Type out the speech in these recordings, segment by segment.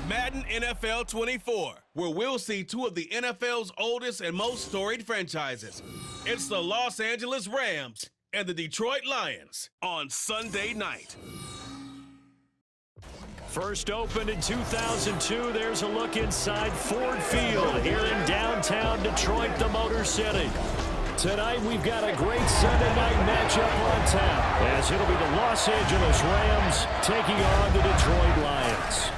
Madden NFL 24, where we'll see two of the NFL's oldest and most storied franchises. It's the Los Angeles Rams and the Detroit Lions on Sunday night. First opened in 2002, there's a look inside Ford Field here in downtown Detroit, the Motor City. Tonight, we've got a great Sunday night matchup on tap, as it'll be the Los Angeles Rams taking on the Detroit Lions.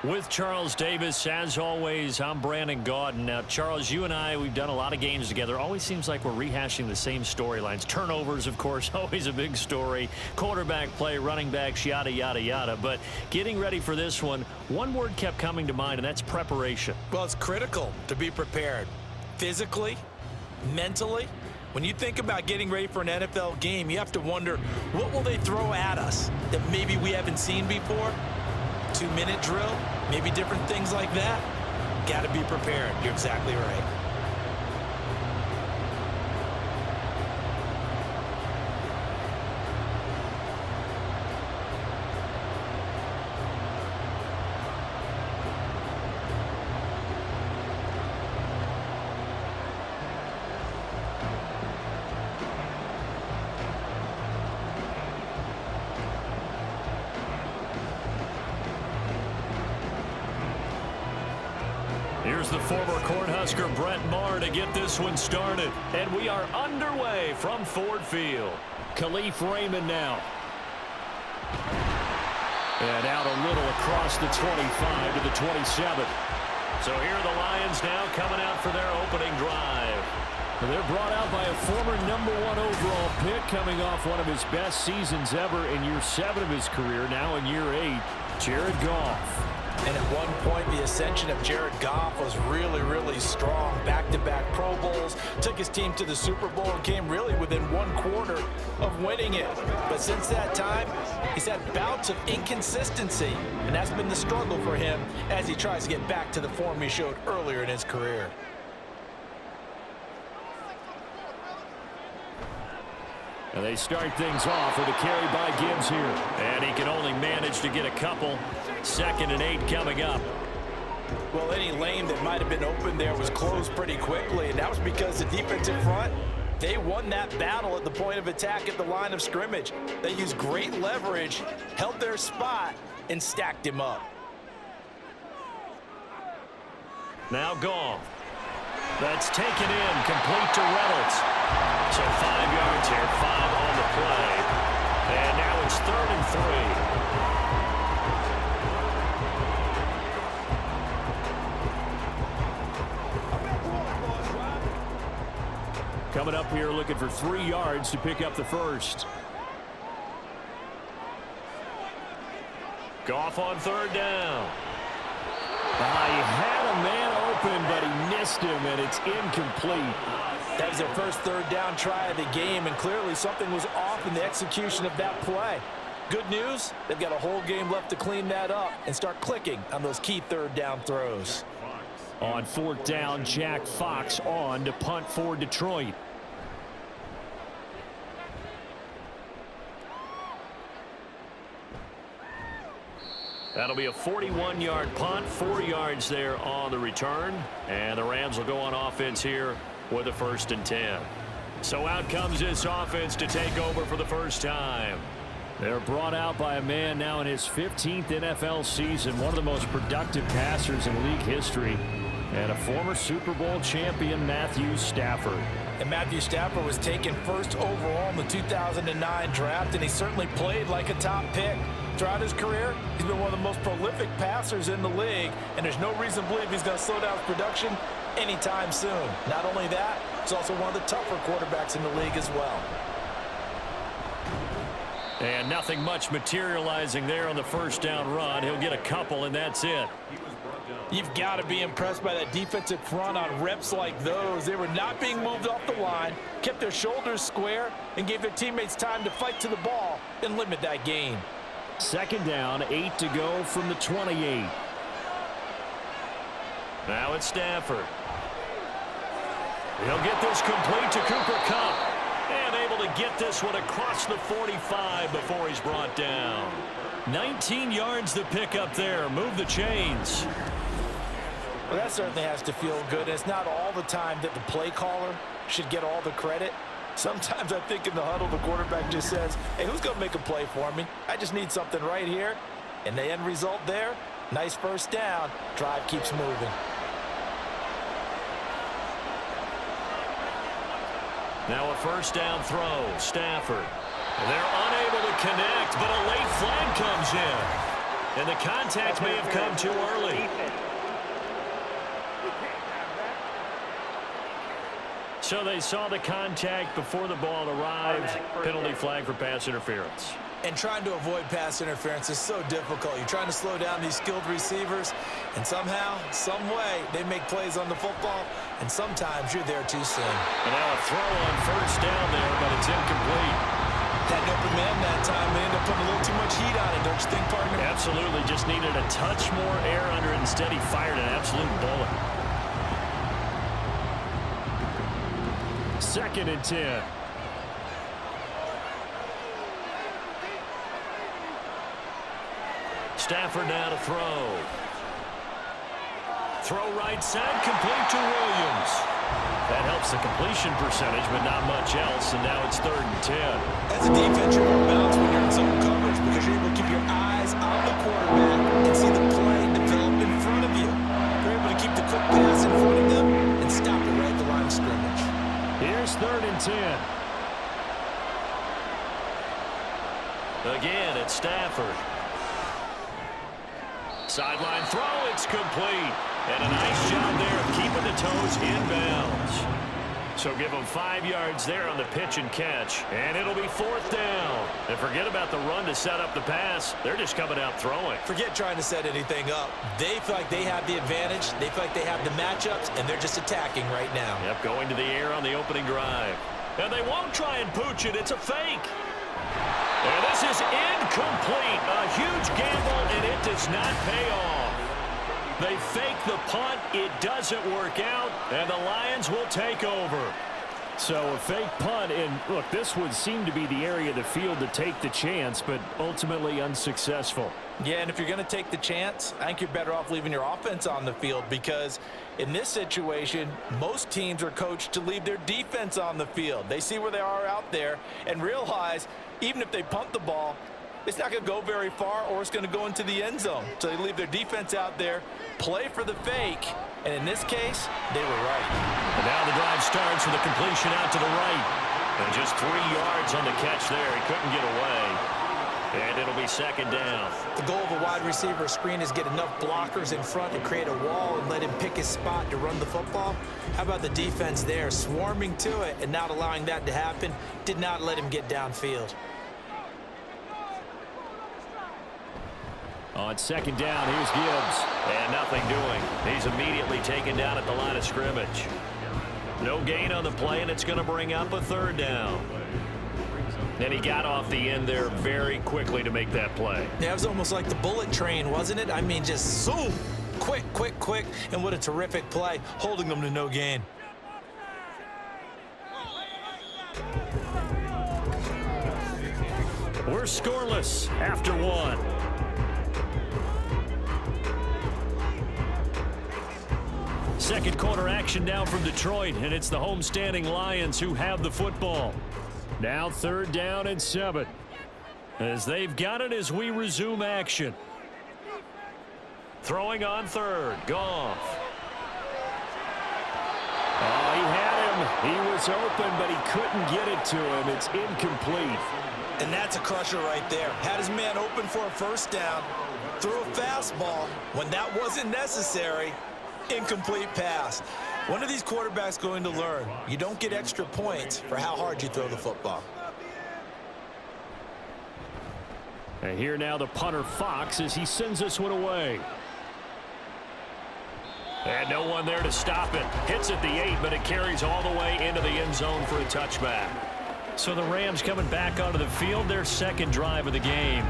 With Charles Davis, as always, I'm Brandon Gaudin. Now, Charles, you and I, we've done a lot of games together. Always seems like we're rehashing the same storylines. Turnovers, of course, always a big story. Quarterback play, running backs, yada, yada, yada. But getting ready for this one word kept coming to mind, and that's preparation. Well, it's critical to be prepared. Physically, mentally. When you think about getting ready for an NFL game, you have to wonder, what will they throw at us that maybe we haven't seen before? 2-minute drill, maybe different things like that. Got to be prepared. You're exactly right. Here's the former Cornhusker Brett Maher to get this one started. And we are underway from Ford Field. Khalif Raymond now. And out a little across the 25 to the 27. So here are the Lions now coming out for their opening drive. They're brought out by a former #1 overall pick, coming off one of his best seasons ever in year 7 of his career, now in year 8, Jared Goff. And at one point, the ascension of Jared Goff was really, really strong. Back-to-back Pro Bowls, took his team to the Super Bowl and came really within 1/4 of winning it. But since that time, he's had bouts of inconsistency, and that's been the struggle for him as he tries to get back to the form he showed earlier in his career. And they start things off with a carry by Gibbs here. And he can only manage to get a couple. 2nd and 8 coming up. Well, any lane that might have been open there was closed pretty quickly, and that was because the defensive front, they won that battle at the point of attack at the line of scrimmage. They used great leverage, held their spot, and stacked him up. Now Goff. That's taken in, complete to Reynolds. So 5 yards here, 5 on the play. And now it's 3rd and 3. Coming up here looking for 3 yards to pick up the first. Goff on 3rd down. He had a man open, but he missed him, and it's incomplete. That was their first 3rd down try of the game, and clearly something was off in the execution of that play. Good news, they've got a whole game left to clean that up and start clicking on those key 3rd down throws. On 4th down, Jack Fox on to punt for Detroit. That'll be a 41-yard punt, 4 yards there on the return. And the Rams will go on offense here with a 1st and 10. So out comes this offense to take over for the first time. They're brought out by a man now in his 15th NFL season, one of the most productive passers in league history, and a former Super Bowl champion, Matthew Stafford. And Matthew Stafford was taken 1st overall in the 2009 draft, and he certainly played like a top pick. Throughout his career, he's been one of the most prolific passers in the league, and there's no reason to believe he's going to slow down his production anytime soon. Not only that, he's also one of the tougher quarterbacks in the league as well. And nothing much materializing there on the 1st down run. He'll get a couple, and that's it. You've got to be impressed by that defensive front on reps like those. They were not being moved off the line, kept their shoulders square, and gave their teammates time to fight to the ball and limit that gain. 2nd down, 8 to go from the 28. Now it's Stafford. He'll get this complete to Cooper Kupp. And able to get this one across the 45 before he's brought down. 19 yards to pick up there. Move the chains. Well, that certainly has to feel good. It's not all the time that the play caller should get all the credit. Sometimes I think in the huddle, the quarterback just says, hey, who's going to make a play for me? I just need something right here. And the end result there, nice first down. Drive keeps moving. Now a first down throw. Stafford. They're unable to connect, but a late flag comes in. And the contact may have come too early. So they saw the contact before the ball arrived. Penalty flag for pass interference. And trying to avoid pass interference is so difficult. You're trying to slow down these skilled receivers, and somehow, some way, they make plays on the football, and sometimes you're there too soon. And now a throw on first down there, but it's incomplete. Had an open man that time and ended up putting a little too much heat on it, don't you think, partner? Absolutely. Just needed a touch more air under it. Instead, he fired an absolute bullet. 2nd and 10. Stafford now to throw. Throw right side, complete to Williams. That helps the completion percentage, but not much else, and now it's 3rd and 10. As a defense, you're more balanced when you're in zone coverage because you're able to keep your eyes on the quarterback and see the play develop in front of you. You're able to keep the quick pass in front of them and stop it right at the line of scrimmage. Here's 3rd and 10. Again, it's Stafford. Sideline throw, it's complete. And a nice job there of keeping the toes inbounds. So give them 5 yards there on the pitch and catch. And it'll be 4th down. And forget about the run to set up the pass. They're just coming out throwing. Forget trying to set anything up. They feel like they have the advantage. They feel like they have the matchups, and they're just attacking right now. Yep, going to the air on the opening drive. And they won't try and pooch it. It's a fake. And this is incomplete. A huge gamble, and it does not pay off. They fake the punt. It doesn't work out, and the Lions will take over. So a fake punt, and look, this would seem to be the area of the field to take the chance, but ultimately unsuccessful. Yeah, and if you're going to take the chance, I think you're better off leaving your offense on the field because in this situation, most teams are coached to leave their defense on the field. They see where they are out there and realize even if they punt the ball, it's not going to go very far or it's going to go into the end zone. So they leave their defense out there, play for the fake, and in this case, they were right. And now the drive starts with a completion out to the right. And just 3 yards on the catch there. He couldn't get away. And it'll be 2nd down. The goal of a wide receiver screen is get enough blockers in front to create a wall and let him pick his spot to run the football. How about the defense there, swarming to it and not allowing that to happen? Did not let him get downfield. On 2nd down, here's Gibbs. And nothing doing. He's immediately taken down at the line of scrimmage. No gain on the play, and it's going to bring up a 3rd down. And he got off the end there very quickly to make that play. Yeah, it was almost like the bullet train, wasn't it? I mean, just zoom, quick, quick, quick, and what a terrific play, holding them to no gain. We're scoreless after 1. Second quarter action now from Detroit, and it's the homestanding Lions who have the football. Now 3rd down and 7. As they've got it as we resume action. Throwing on 3rd, Goff. Oh, he had him. He was open, but he couldn't get it to him. It's incomplete. And that's a crusher right there. Had his man open for a 1st down, threw a fastball when that wasn't necessary. Incomplete pass. When are these quarterbacks going to learn? You don't get extra points for how hard you throw the football. And here now the punter Fox as he sends this one away. And no one there to stop it. Hits at the 8, but it carries all the way into the end zone for a touchback. So the Rams coming back onto the field, their 2nd drive of the game.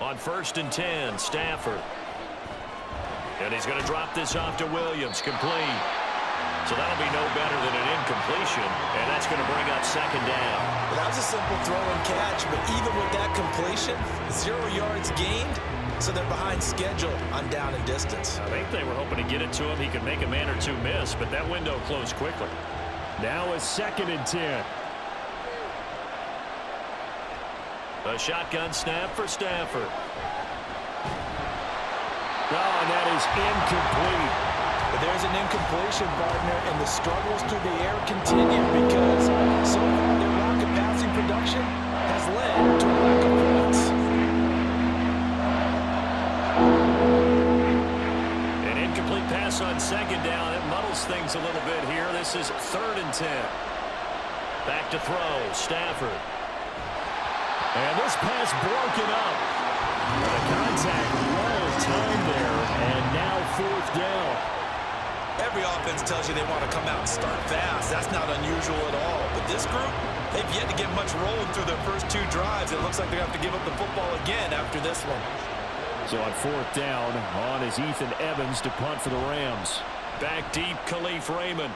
On 1st and 10, Stafford. And he's going to drop this off to Williams. Complete. So that'll be no better than an incompletion, and that's going to bring up 2nd down. Well, that was a simple throw and catch, but even with that completion, 0 yards gained, so they're behind schedule on down and distance. I think they were hoping to get it to him. He could make a man or two miss, but that window closed quickly. Now a 2nd and 10. A shotgun snap for Stafford. Oh, and that is incomplete. But there's an incompletion, partner, and the struggles through the air continue because so far their lack of passing production has led to a lack of points. An incomplete pass on 2nd down. It muddles things a little bit here. This is 3rd and 10. Back to throw, Stafford. And this pass broken up. The contact well timed there, and now 4th down. Every offense tells you they want to come out and start fast. That's not unusual at all. But this group, they've yet to get much rolling through their first 2 drives. It looks like they're going to have to give up the football again after this one. So on 4th down, on is Ethan Evans to punt for the Rams. Back deep, Khalif Raymond.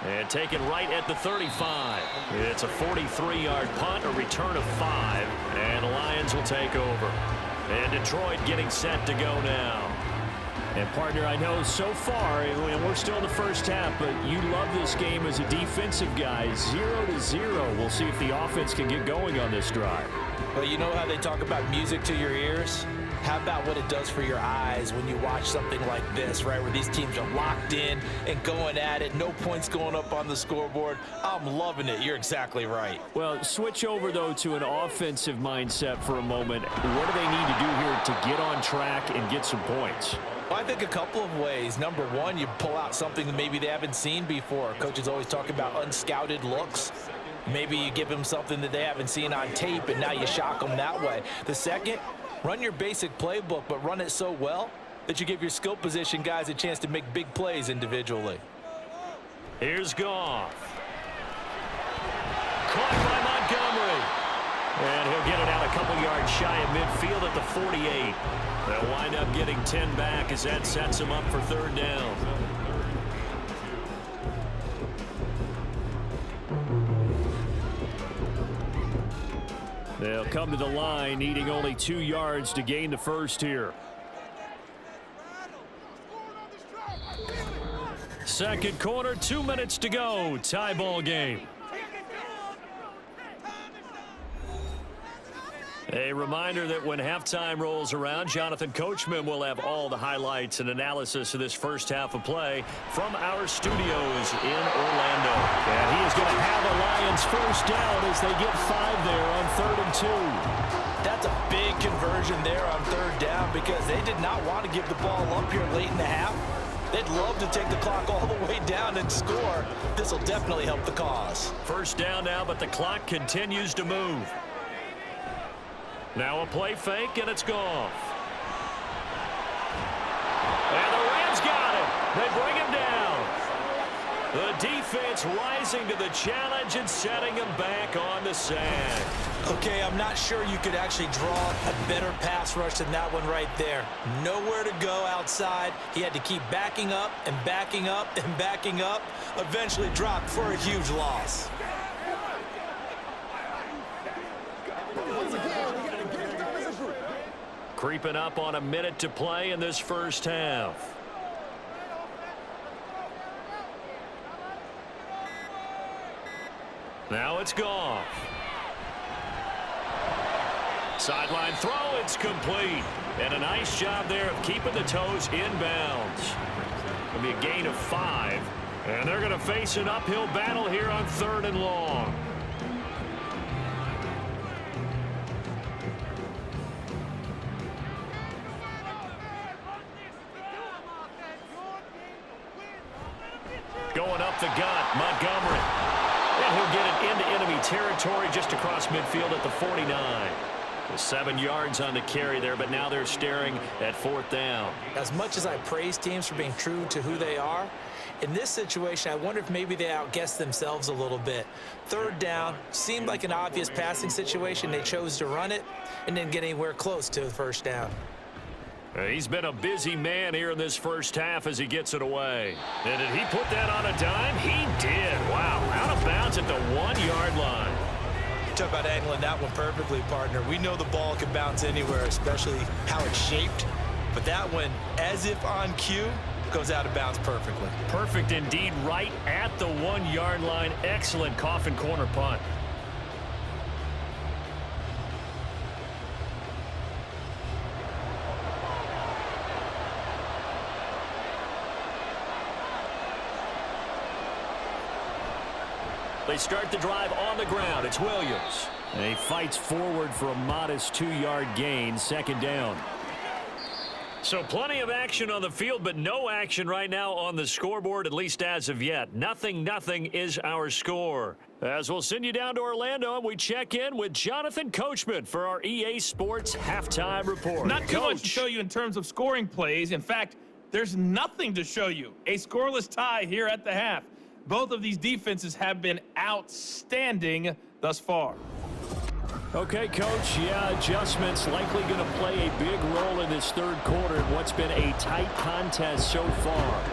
And taken right at the 35. It's a 43-yard punt, a return of 5, and the Lions will take over. And Detroit getting set to go now. And, partner, I know so far, and we're still in the first half, but you love this game as a defensive guy. 0-0. We'll see if the offense can get going on this drive. Well, you know how they talk about music to your ears? How about what it does for your eyes when you watch something like this, right, where these teams are locked in and going at it, no points going up on the scoreboard? I'm loving it. You're exactly right. Well, switch over, though, to an offensive mindset for a moment. What do they need to do here to get on track and get some points? Well, I think a couple of ways. Number one, you pull out something that maybe they haven't seen before. Coaches always talk about unscouted looks. Maybe you give them something that they haven't seen on tape, and now you shock them that way. The second, run your basic playbook, but run it so well that you give your skill position guys a chance to make big plays individually. Here's Goff. Caught by Montgomery. And he'll get it out a couple yards shy of midfield at the 48. They'll wind up getting 10 back as that sets them up for 3rd down. They'll come to the line, needing only 2 yards to gain the first here. Second quarter, 2 minutes to go. Tie ball game. A reminder that when halftime rolls around, Jonathan Coachman will have all the highlights and analysis of this first half of play from our studios in Orlando. And he is going to have a Lions first down as they get 5 there on 3rd and 2. That's a big conversion there on 3rd down because they did not want to give the ball up here late in the half. They'd love to take the clock all the way down and score. This will definitely help the cause. First down now, but the clock continues to move. Now a play fake, and it's Goff. And the Rams got it. They bring him down. The defense rising to the challenge and setting him back on the sack. Okay, I'm not sure you could actually draw a better pass rush than that one right there. Nowhere to go outside. He had to keep backing up and backing up and backing up. Eventually dropped for a huge loss. Creeping up on a minute to play in this first half. Now it's Goff. Sideline throw, it's complete. And a nice job there of keeping the toes inbounds. It'll be a gain of 5. And they're going to face an uphill battle here on 3rd and long. Going up the gut, Montgomery. And he'll get it into enemy territory just across midfield at the 49. 7 yards on the carry there, but now they're staring at 4th down. As much as I praise teams for being true to who they are, In this situation, I wonder if maybe they outguessed themselves a little bit. Third down, seemed like an obvious passing situation. They chose to run it and didn't get anywhere close to the first down. He's been a busy man here in this first half as he gets it away. And did he put that on a dime? He did. Wow, out of bounds at the 1-yard line. Talk about angling that one perfectly, partner. We know the ball can bounce anywhere, especially how it's shaped. But that one, as if on cue, goes out of bounds perfectly. Perfect indeed, right at the 1-yard line. Excellent coffin corner punt. They start the drive on the ground. It's Williams. And he fights forward for a modest 2-yard gain. Second down. So plenty of action on the field, but no action right now on the scoreboard, at least as of yet. 0-0 is our score. As we'll send you down to Orlando, and we check in with Jonathan Coachman for our EA Sports Halftime Report. Not too much to show you in terms of scoring plays. In fact, there's nothing to show you. A scoreless tie here at the half. Both of these defenses have been outstanding thus far. Okay, Coach, yeah, adjustments likely going to play a big role in this third quarter in what's been a tight contest so far.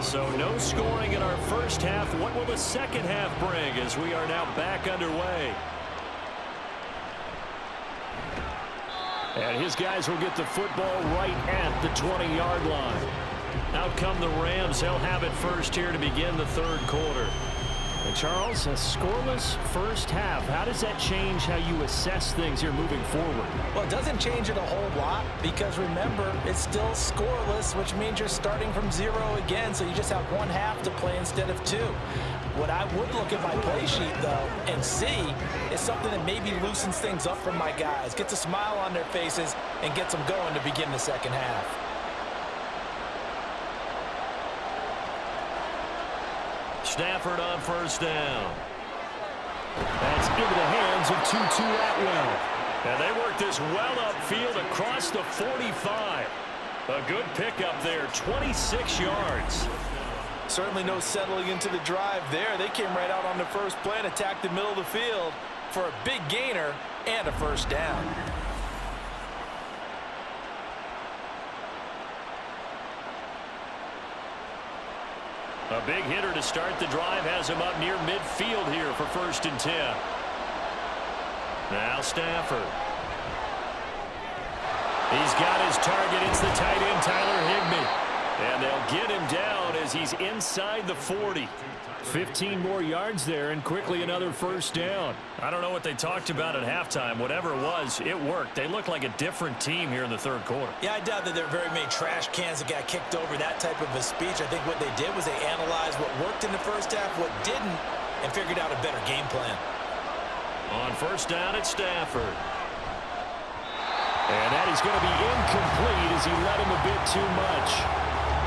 So no scoring in our first half. What will the second half bring as we are now back underway? And his guys will get the football right at the 20-yard line. Out come the Rams. They'll have it first here to begin the third quarter. And Charles, a scoreless first half. How does that change how you assess things here moving forward? Well, it doesn't change it a whole lot because, remember, it's still scoreless, which means you're starting from 0 again, so you just have one half to play instead of 2. What I would look at my play sheet, though, and see is something that maybe loosens things up for my guys, gets a smile on their faces, and gets them going to begin the second half. Stafford on first down. That's into the hands of Tutu Atwell. And they work this well upfield across the 45. A good pickup there, 26 yards. Certainly no settling into the drive there. They came right out on the first play and attacked the middle of the field for a big gainer and a first down. A big hitter to start the drive has him up near midfield here for 1st and 10. Now Stafford. He's got his target. It's the tight end, Tyler Higbee. And they'll get him down as he's inside the 40. 15 more yards there, and quickly another first down. I don't know what they talked about at halftime. Whatever it was, it worked. They look like a different team here in the third quarter. Yeah, I doubt that there are very many trash cans that got kicked over, that type of a speech. I think what they did was they analyzed what worked in the first half, what didn't, and figured out a better game plan. On first down, it's Stafford. And that is going to be incomplete as he led him a bit too much.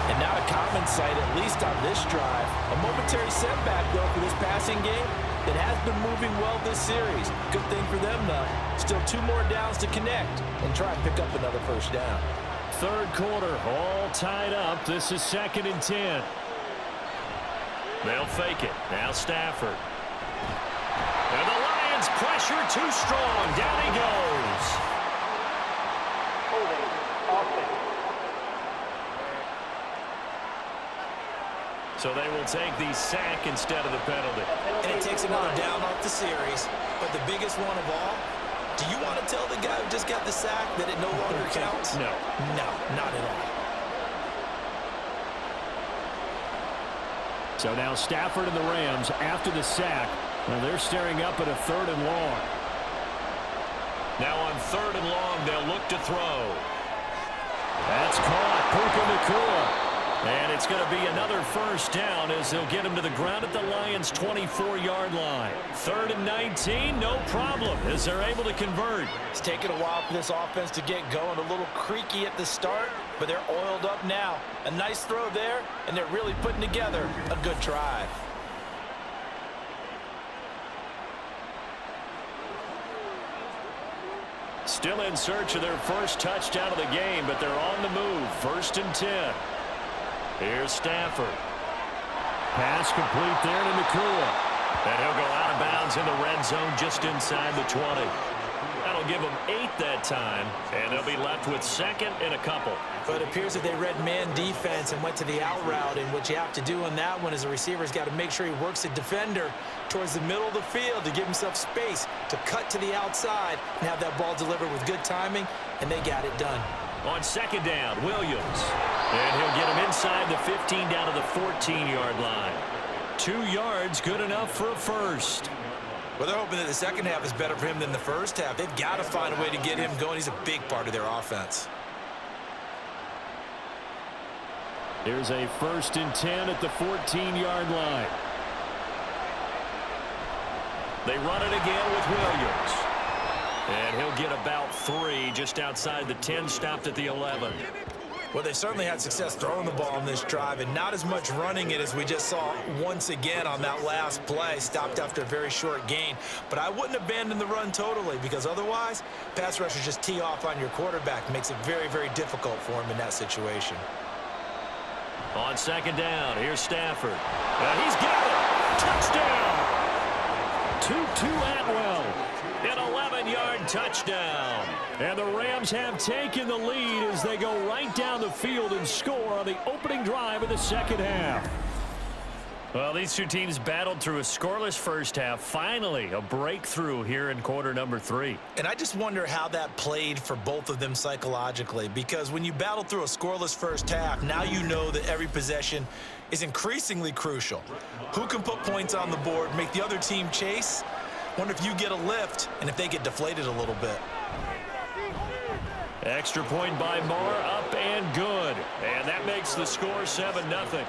And not a common sight, at least on this drive. A momentary setback, though, for this passing game that has been moving well this series. Good thing for them, though. Still 2 more downs to connect and try and pick up another first down. Third quarter, all tied up. This is 2nd and 10. They'll fake it. Now Stafford. And the Lions pressure too strong. Down he goes. So they will take the sack instead of the penalty. And it takes another down off the series. But the biggest one of all, do you want to tell the guy who just got the sack that it no longer counts? No. No, not at all. So now Stafford and the Rams after the sack. Well, they're staring up at a 3rd and long. Now on 3rd and long, they'll look to throw. That's caught. Puka Nacua. And it's going to be another first down as they'll get him to the ground at the Lions' 24-yard line. 3rd and 19, no problem, as they're able to convert. It's taken a while for this offense to get going. A little creaky at the start, but they're oiled up now. A nice throw there, and they're really putting together a good drive. Still in search of their first touchdown of the game, but they're on the move. 1st and 10. Here's Stafford. Pass complete there to Nacua. And he'll go out of bounds in the red zone just inside the 20. That'll give them 8 that time, and they'll be left with 2nd and a couple. But it appears that they read man defense and went to the out route, and what you have to do on that one is the receiver's got to make sure he works the defender towards the middle of the field to give himself space to cut to the outside and have that ball delivered with good timing, and they got it done. On 2nd down, Williams. And he'll get him inside the 15 down to the 14-yard line. 2 yards, good enough for a first. Well, they're hoping that the second half is better for him than the first half. They've got to find a way to get him going. He's a big part of their offense. Here's a 1st and 10 at the 14-yard line. They run it again with Williams. And he'll get about 3 just outside the 10, stopped at the 11. Well, they certainly had success throwing the ball in this drive and not as much running it as we just saw once again on that last play. Stopped after a very short gain. But I wouldn't abandon the run totally, because otherwise, pass rushers just tee off on your quarterback. Makes it very, very difficult for him in that situation. On 2nd down, here's Stafford. And he's got it. Touchdown. Tutu Atwell. An 11-yard touchdown. And the Rams have taken the lead as they go right down the field and score on the opening drive of the second half. Well, these two teams battled through a scoreless first half. Finally, a breakthrough here in quarter number 3. And I just wonder how that played for both of them psychologically, because when you battle through a scoreless first half, now you know that every possession is increasingly crucial. Who can put points on the board, make the other team chase? Wonder if you get a lift and if they get deflated a little bit. Extra point by Moore, up and good. And that makes the score 7-0.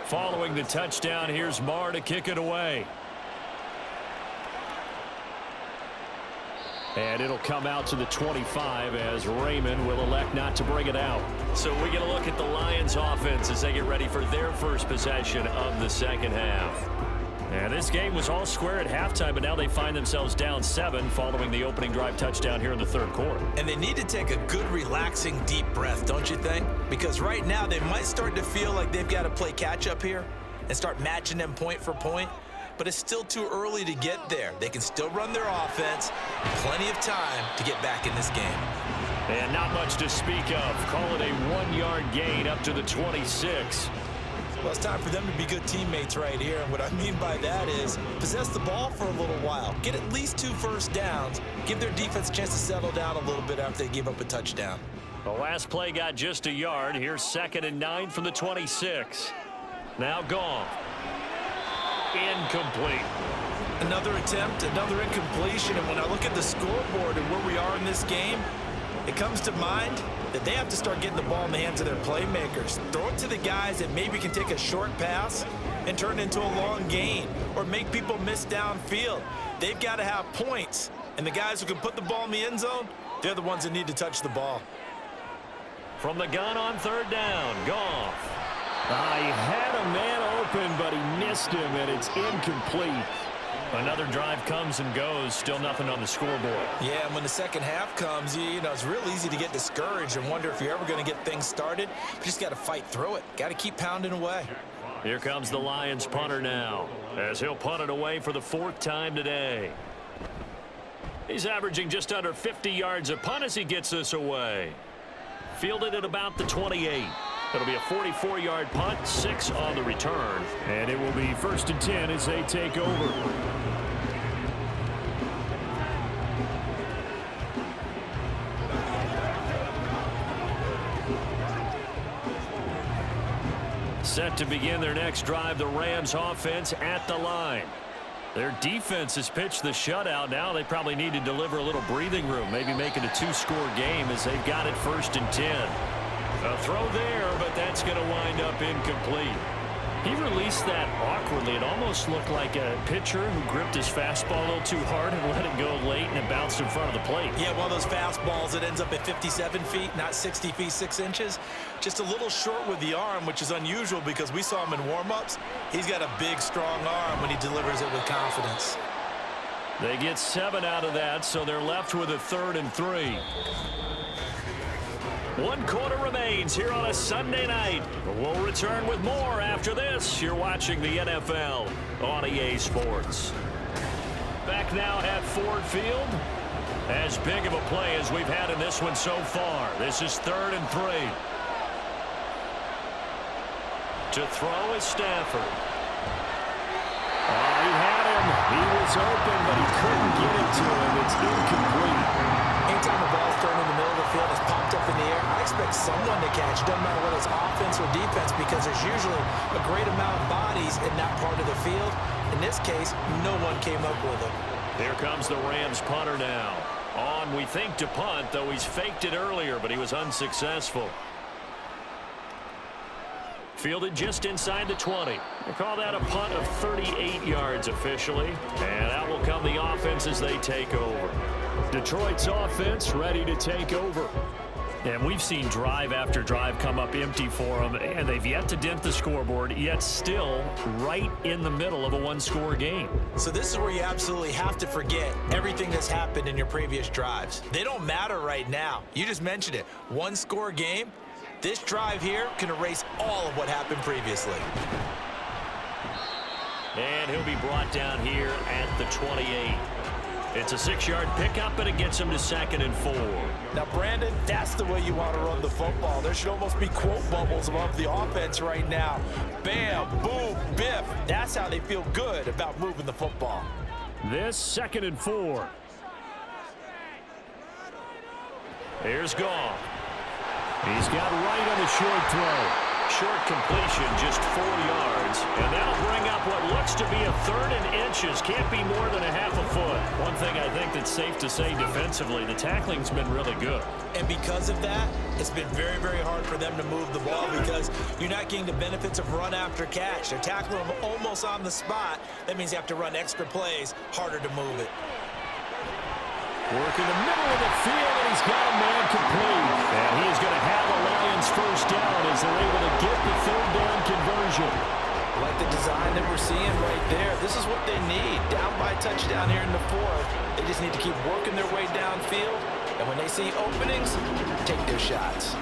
Following the touchdown, here's Marr to kick it away. And it'll come out to the 25 as Raymond will elect not to bring it out. So we get a look at the Lions offense as they get ready for their first possession of the second half. And this game was all square at halftime, but now they find themselves down 7 following the opening drive touchdown here in the third quarter. And they need to take a good, relaxing, deep breath, don't you think? Because right now they might start to feel like they've got to play catch-up here and start matching them point for point. But it's still too early to get there. They can still run their offense. Plenty of time to get back in this game. And not much to speak of. Call it a 1-yard gain up to the 26. Well, it's time for them to be good teammates right here. And what I mean by that is possess the ball for a little while. Get at least 2 first downs. Give their defense a chance to settle down a little bit after they give up a touchdown. The last play got just a yard. Here's 2nd and 9 from the 26. Now Goff. Incomplete. Another attempt, another incompletion. And when I look at the scoreboard and where we are in this game, it comes to mind that they have to start getting the ball in the hands of their playmakers. Throw it to the guys that maybe can take a short pass and turn it into a long gain or make people miss downfield. They've got to have points. And the guys who can put the ball in the end zone, they're the ones that need to touch the ball. From the gun on 3rd down, Goff. He had a man open, but he missed him, and it's incomplete. Another drive comes and goes. Still nothing on the scoreboard. Yeah, and when the second half comes, you know, it's real easy to get discouraged and wonder if you're ever going to get things started. You just got to fight through it. Got to keep pounding away. Here comes the Lions punter now, as he'll punt it away for the 4th time today. He's averaging just under 50 yards a punt as he gets this away. Fielded at about the 28. It'll be a 44-yard punt, 6 on the return. And it will be 1st and 10 as they take over. Set to begin their next drive, the Rams offense at the line. Their defense has pitched the shutout. Now they probably need to deliver a little breathing room, maybe make it a 2-score game as they've got it 1st and 10. A throw there, but that's going to wind up incomplete. He released that awkwardly. It almost looked like a pitcher who gripped his fastball a little too hard and let it go late, and it bounced in front of the plate. Yeah, one of those fastballs that ends up at 57 feet, not 60 feet, 6 inches. Just a little short with the arm, which is unusual because we saw him in warm-ups. He's got a big, strong arm when he delivers it with confidence. They get 7 out of that, so they're left with a 3rd and 3. 1 quarter remains here on a Sunday night. We'll return with more after this. You're watching the NFL on EA Sports. Back now at Ford Field. As big of a play as we've had in this one so far. This is 3rd and 3. To throw is Stafford. He had him. He was open, but he couldn't get it to him. It's incomplete. Anytime the ball's thrown in the middle of the field, it's popped up in the air, I expect someone to catch. It doesn't matter whether it's offense or defense because there's usually a great amount of bodies in that part of the field. In this case, no one came up with it. Here comes the Rams punter now. On, we think, to punt, though he's faked it earlier, but he was unsuccessful. Fielded just inside the 20. They call that a punt of 38 yards officially. And out will come the offense as they take over. Detroit's offense ready to take over. And we've seen drive after drive come up empty for them, and they've yet to dent the scoreboard, yet still right in the middle of a 1-score game. So this is where you absolutely have to forget everything that's happened in your previous drives. They don't matter right now. You just mentioned it. 1-score game. This drive here can erase all of what happened previously. And he'll be brought down here at the 28. It's a 6-yard pickup, and it gets him to 2nd and 4. Now, Brandon, that's the way you want to run the football. There should almost be quote bubbles above the offense right now. Bam, boom, biff. That's how they feel good about moving the football. This 2nd and 4. Here's Goff. He's got right on the short throw. Short completion, just 4 yards. And that'll bring up what looks to be a 3rd and inches. Can't be more than a half a foot. One thing I think that's safe to say defensively, the tackling's been really good. And because of that, it's been very, very hard for them to move the ball because you're not getting the benefits of run after catch. They're tackling them almost on the spot. That means you have to run extra plays, harder to move it. Work in the middle of the field, and he's got a man complete. And he is going to have a Lions first down as they're able to get the 3rd down conversion. Like the design that we're seeing right there. This is what they need. Down by a touchdown here in the 4th. They just need to keep working their way downfield. And when they see openings, take their shots.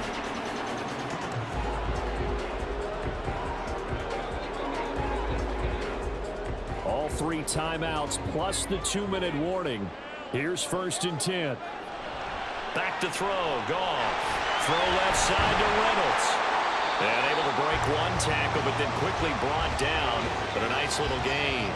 All 3 timeouts plus the 2-minute warning. Here's 1st and 10. Back to throw. Goff. Throw left side to Reynolds. And able to break 1 tackle, but then quickly brought down. But a nice little gain.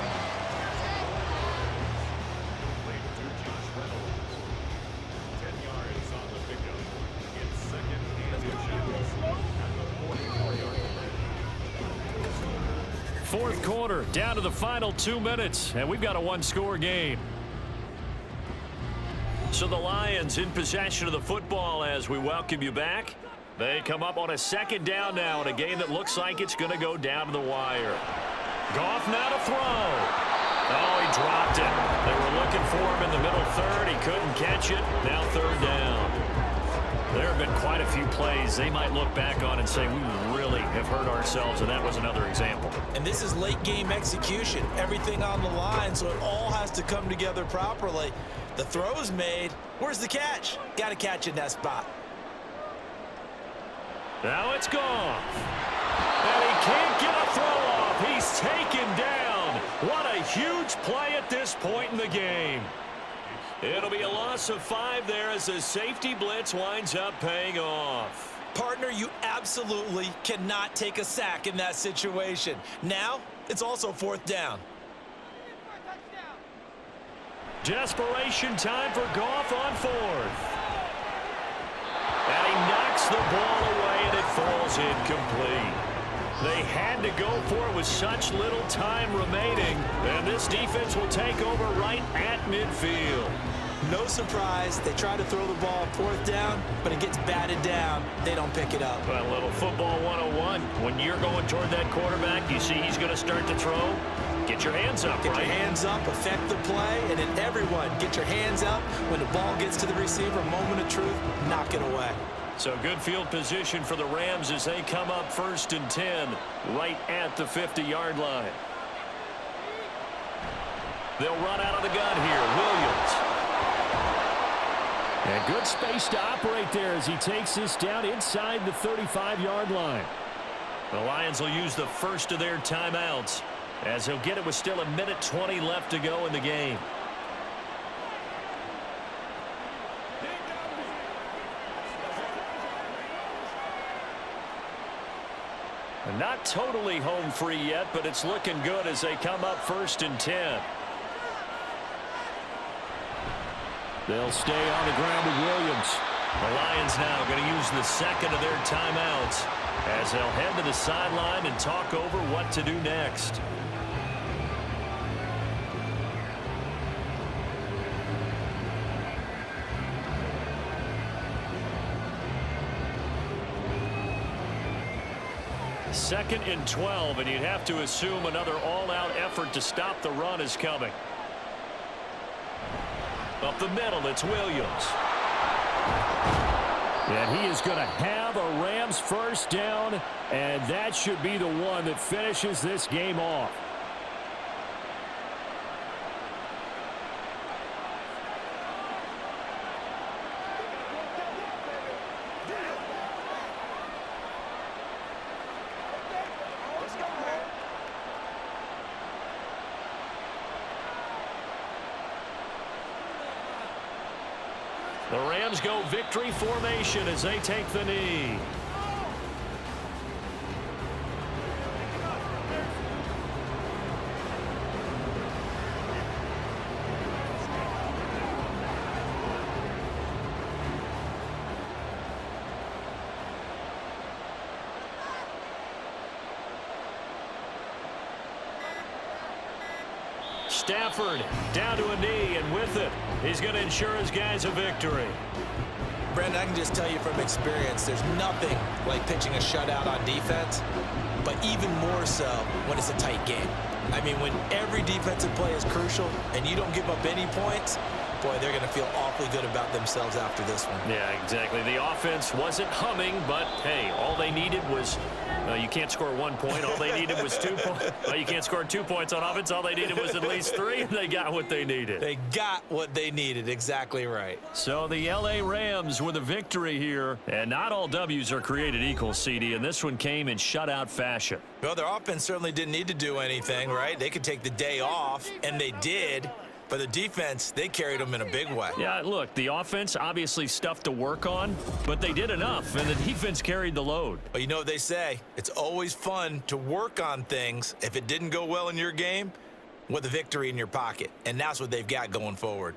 Fourth quarter, down to the final 2 minutes, and we've got a 1-score game. So the Lions in possession of the football as we welcome you back. They come up on a 2nd down now in a game that looks like it's going to go down to the wire. Goff now to throw. Oh, he dropped it. They were looking for him in the middle 3rd. He couldn't catch it. Now 3rd down. There have been quite a few plays they might look back on and say, we really have hurt ourselves, and that was another example. And this is late game execution. Everything on the line, so it all has to come together properly. The throw's made. Where's the catch? Got to catch in that spot. Now it's gone. And he can't get a throw off. He's taken down. What a huge play at this point in the game. It'll be a loss of 5 there as the safety blitz winds up paying off. Partner, you absolutely cannot take a sack in that situation. Now, it's also 4th down. Desperation time for Goff on 4th. And he knocks the ball away, and it falls incomplete. They had to go for it with such little time remaining, and this defense will take over right at midfield. No surprise, they try to throw the ball 4th down, but it gets batted down. They don't pick it up. A little football 101. When you're going toward that quarterback, you see he's going to start to throw. Get your hands up, Get right? your hands up, affect the play, and then everyone get your hands up. When the ball gets to the receiver, moment of truth, knock it away. So good field position for the Rams as they come up 1st and 10 right at the 50-yard line. They'll run out of the gun here. Williams. And good space to operate there as he takes this down inside the 35-yard line. The Lions will use the first of their timeouts as he'll get it with still 1:20 left to go in the game. Not totally home free yet, but it's looking good as they come up 1st and 10. They'll stay on the ground with Williams. The Lions now going to use the second of their timeouts as they'll head to the sideline and talk over what to do next. Second and 12, and you'd have to assume another all-out effort to stop the run is coming. Up the middle, it's Williams. And he is going to have a Rams 1st down, and that should be the one that finishes this game off. The Rams go victory formation as they take the knee. Stafford down to a knee, and with it, he's going to ensure his guys a victory. Brandon, I can just tell you from experience, there's nothing like pitching a shutout on defense, but even more so when it's a tight game. I mean, when every defensive play is crucial and you don't give up any points, boy, they're going to feel awfully good about themselves after this one. Yeah, exactly. The offense wasn't humming, but, hey, all they needed was you can't score 1 point. All they needed was 2 points. Well, you can't score 2 points on offense. All they needed was at least 3, and they got what they needed. They got what they needed. Exactly right. So the L.A. Rams with a victory here. And not all W's are created equal, CD, and this one came in shutout fashion. Well, their offense certainly didn't need to do anything, right? They could take the day off, and they did. But the defense, they carried them in a big way. Yeah, look, the offense, obviously stuff to work on, but they did enough, and the defense carried the load. Well, you know what they say. It's always fun to work on things if it didn't go well in your game with a victory in your pocket. And that's what they've got going forward.